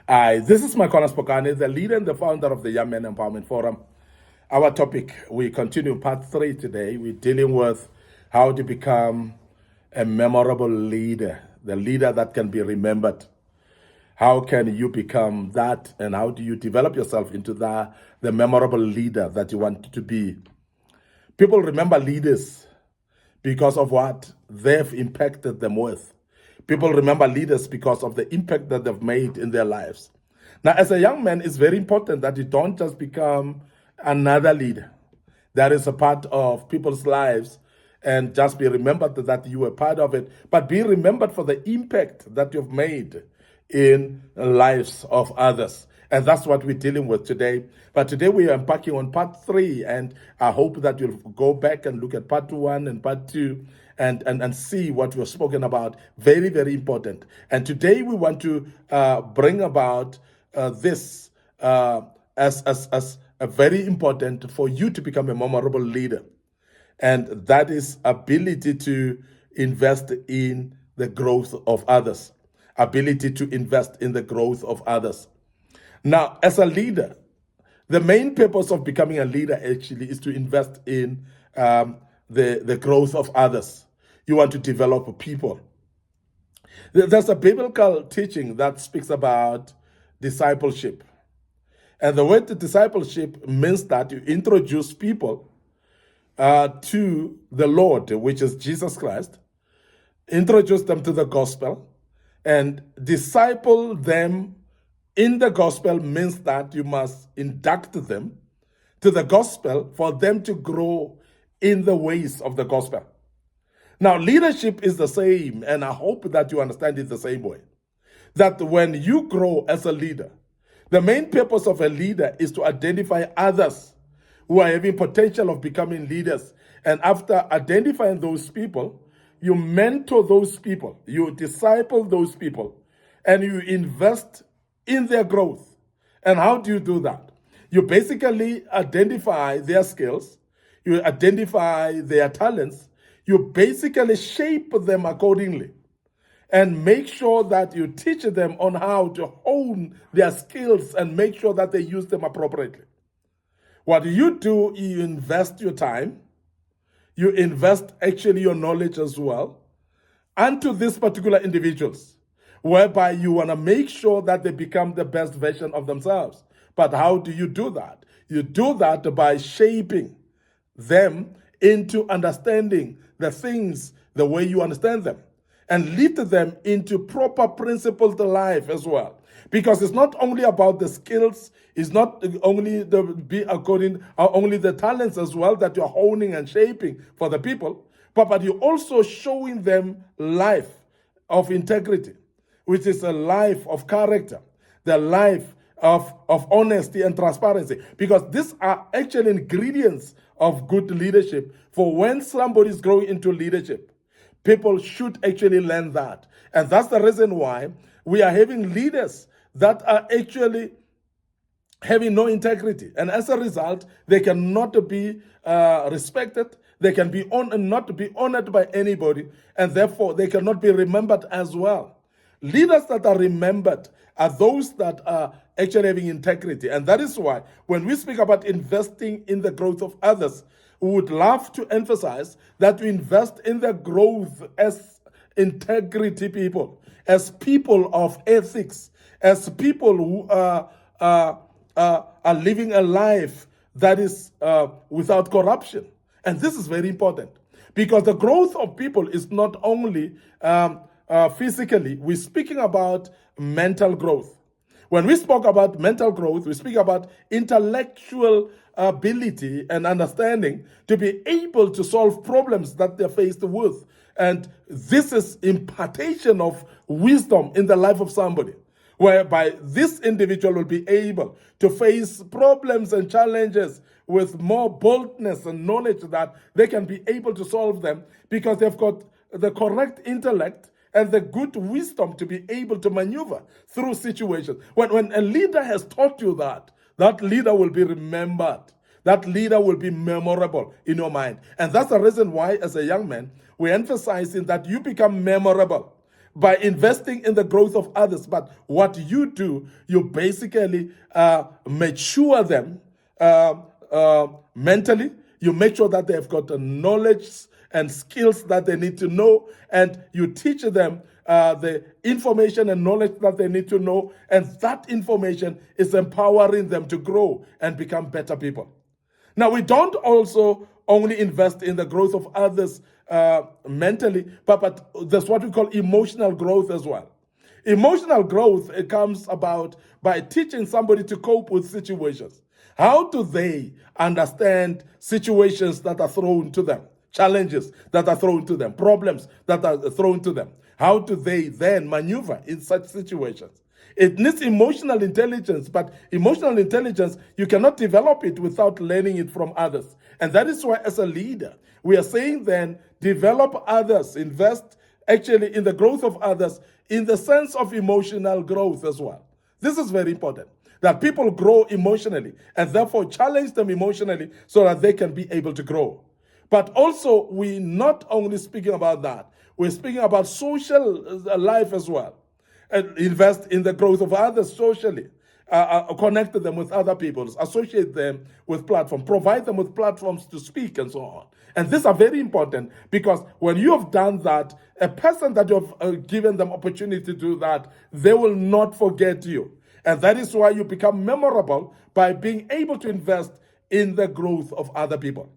This is Micornus, Phokane, the leader and the founder of the Young Men Empowerment Forum. Our topic, we continue part 3 today. We're dealing with how to become a memorable leader, the leader that can be remembered. How can you become that, and how do you develop yourself into the memorable leader that you want to be? People remember leaders because of what they've impacted them with. People remember leaders because of the impact that they've made in their lives. Now, as a young man, it's very important that you don't just become another leader. That is a part of people's lives, and just be remembered that you were part of it, but be remembered for the impact that you've made in the lives of others. And that's what we're dealing with today. But today we are embarking on part 3, and I hope that you'll go back and look at part 1 and part 2 and see what we've spoken about. Very, very important. And today we want to bring about this as a very important for you to become a memorable leader. And that is ability to invest in the growth of others. Ability to invest in the growth of others. Now, as a leader, the main purpose of becoming a leader actually is to invest in the growth of others. You want to develop people. There's a biblical teaching that speaks about discipleship. And the word discipleship means that you introduce people to the Lord, which is Jesus Christ, introduce them to the gospel, and disciple them in the gospel means that you must induct them to the gospel for them to grow in the ways of the gospel. Now, leadership is the same, and I hope that you understand it the same way. That when you grow as a leader, the main purpose of a leader is to identify others who are having potential of becoming leaders. And after identifying those people, you mentor those people, you disciple those people, and you invest in their growth. And how do you do that? You basically identify their skills, you identify their talents, you basically shape them accordingly, and make sure that you teach them on how to hone their skills and make sure that they use them appropriately. What you do, you invest your time, you invest actually your knowledge as well, unto these particular individuals, whereby you want to make sure that they become the best version of themselves. But how do you do that? You do that by shaping them into understanding the things the way you understand them, and lead them into proper principled life as well. Because it's not only about the skills, it's not only only the talents as well that you're honing and shaping for the people, but you're also showing them life of integrity, which is a life of character, the life of honesty and transparency. Because these are actually ingredients of good leadership. For when somebody is growing into leadership, people should actually learn that. And that's the reason why we are having leaders that are actually having no integrity. And as a result, they cannot be respected. They can be not be honored by anybody. And therefore, they cannot be remembered as well. Leaders that are remembered are those that are actually having integrity. And that is why when we speak about investing in the growth of others, we would love to emphasize that we invest in the growth as integrity people, as people of ethics, as people who are living a life that is without corruption. And this is very important, because the growth of people is not only physically. We're speaking about mental growth. When we spoke about mental growth, we speak about intellectual ability and understanding to be able to solve problems that they're faced with. And this is impartation of wisdom in the life of somebody, whereby this individual will be able to face problems and challenges with more boldness and knowledge that they can be able to solve them, because they've got the correct intellect and the good wisdom to be able to maneuver through situations. When a leader has taught you that, that leader will be remembered. That leader will be memorable in your mind. And that's the reason why, as a young man, we're emphasizing that you become memorable by investing in the growth of others. But what you do, you basically mature them mentally. You make sure that they've got the knowledge and skills that they need to know, and you teach them the information and knowledge that they need to know, and that information is empowering them to grow and become better people. Now, we don't also only invest in the growth of others mentally, but there's what we call emotional growth as well. Emotional growth, it comes about by teaching somebody to cope with situations. How do they understand situations that are thrown to them, challenges that are thrown to them, problems that are thrown to them? How do they then maneuver in such situations? It needs emotional intelligence, but emotional intelligence, you cannot develop it without learning it from others. And that is why, as a leader, we are saying then, develop others, invest actually in the growth of others in the sense of emotional growth as well. This is very important, that people grow emotionally, and therefore challenge them emotionally so that they can be able to grow. But also, we're not only speaking about that, we're speaking about social life as well. Invest in the growth of others socially, connect them with other people, associate them with platforms, provide them with platforms to speak, and so on. And these are very important, because when you have done that, a person that you have given them opportunity to do that, they will not forget you. And that is why you become memorable, by being able to invest in the growth of other people.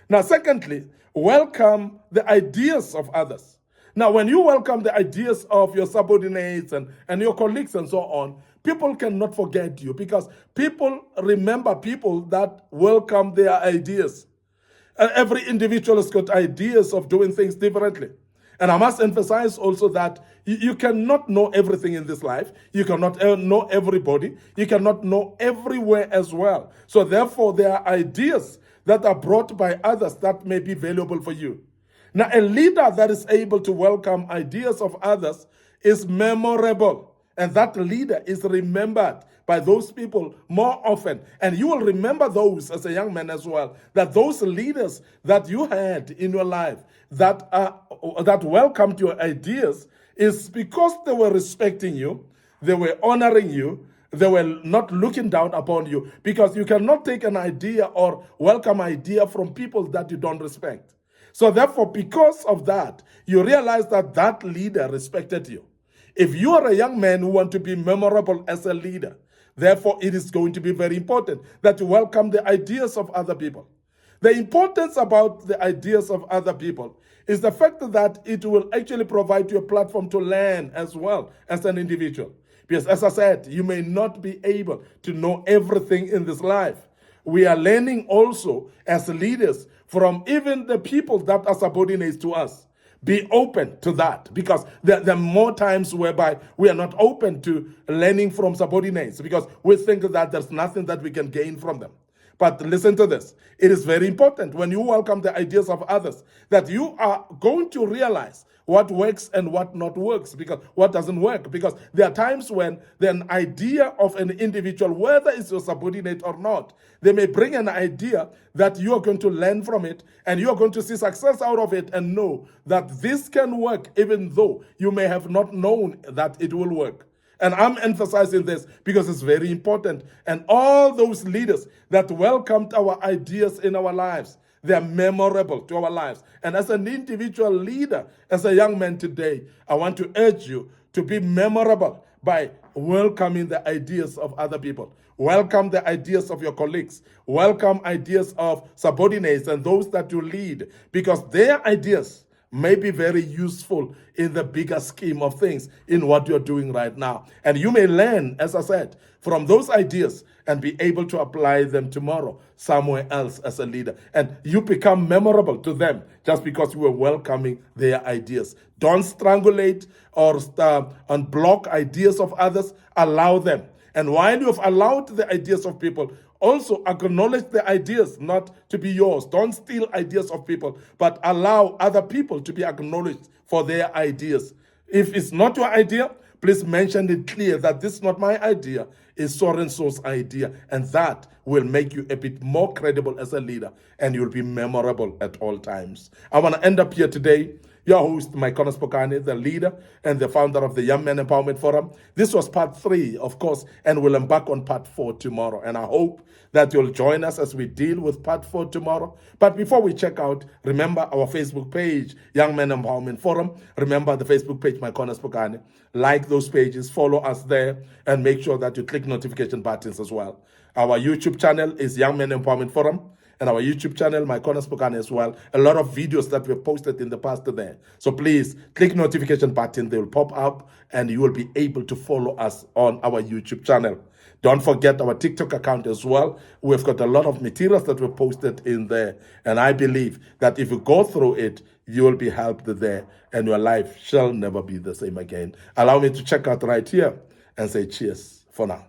Now, secondly, welcome the ideas of others. Now, when you welcome the ideas of your subordinates and your colleagues and so on, people cannot forget you, because people remember people that welcome their ideas. Every individual has got ideas of doing things differently. And I must emphasize also that you cannot know everything in this life. You cannot know everybody. You cannot know everywhere as well. So therefore, there are ideas that are brought by others that may be valuable for you. Now, a leader that is able to welcome ideas of others is memorable. And that leader is remembered by those people more often. And you will remember those as a young man as well, that those leaders that you had in your life that welcomed your ideas is because they were respecting you, they were honoring you, they were not looking down upon you, because you cannot take an idea or welcome idea from people that you don't respect. So therefore, because of that, you realize that that leader respected you. If you are a young man who want to be memorable as a leader, therefore it is going to be very important that you welcome the ideas of other people. The importance about the ideas of other people is the fact that it will actually provide you a platform to learn as well as an individual. Because as I said, you may not be able to know everything in this life. We are learning also as leaders from even the people that are subordinates to us. Be open to that, because there are more times whereby we are not open to learning from subordinates, because we think that there's nothing that we can gain from them. But listen to this. It is very important when you welcome the ideas of others that you are going to realize what works and what not works, because what doesn't work. Because there are times when an idea of an individual, whether it's your subordinate or not, they may bring an idea that you are going to learn from it, and you are going to see success out of it and know that this can work, even though you may have not known that it will work. And I'm emphasizing this because it's very important. And all those leaders that welcomed our ideas in our lives, they are memorable to our lives. And as an individual leader, as a young man today, I want to urge you to be memorable by welcoming the ideas of other people. Welcome the ideas of your colleagues. Welcome ideas of subordinates and those that you lead, because their ideas may be very useful in the bigger scheme of things in what you're doing right now. And you may learn, as I said, from those ideas and be able to apply them tomorrow somewhere else as a leader. And you become memorable to them just because you were welcoming their ideas. Don't strangulate or unblock ideas of others. Allow them. And while you've allowed the ideas of people, also acknowledge the ideas not to be yours. Don't steal ideas of people, but allow other people to be acknowledged for their ideas. If it's not your idea, please mention it clear that this is not my idea, it's so-and-so's idea. And that will make you a bit more credible as a leader, and you'll be memorable at all times. I want to end up here today. Your host, Micornus, the leader and the founder of the Young Men Empowerment Forum. This was part 3, of course, and we'll embark on part 4 tomorrow. And I hope that you'll join us as we deal with part 4 tomorrow. But before we check out, remember our Facebook page, Young Men Empowerment Forum. Remember the Facebook page, Micornus. Like those pages, follow us there, and make sure that you click notification buttons as well. Our YouTube channel is Young Men Empowerment Forum, and our YouTube channel, Micornus as well. A lot of videos that we've posted in the past there. So please click notification button. They will pop up, and you will be able to follow us on our YouTube channel. Don't forget our TikTok account as well. We've got a lot of materials that we've posted in there. And I believe that if you go through it, you will be helped there, and your life shall never be the same again. Allow me to check out right here and say cheers for now.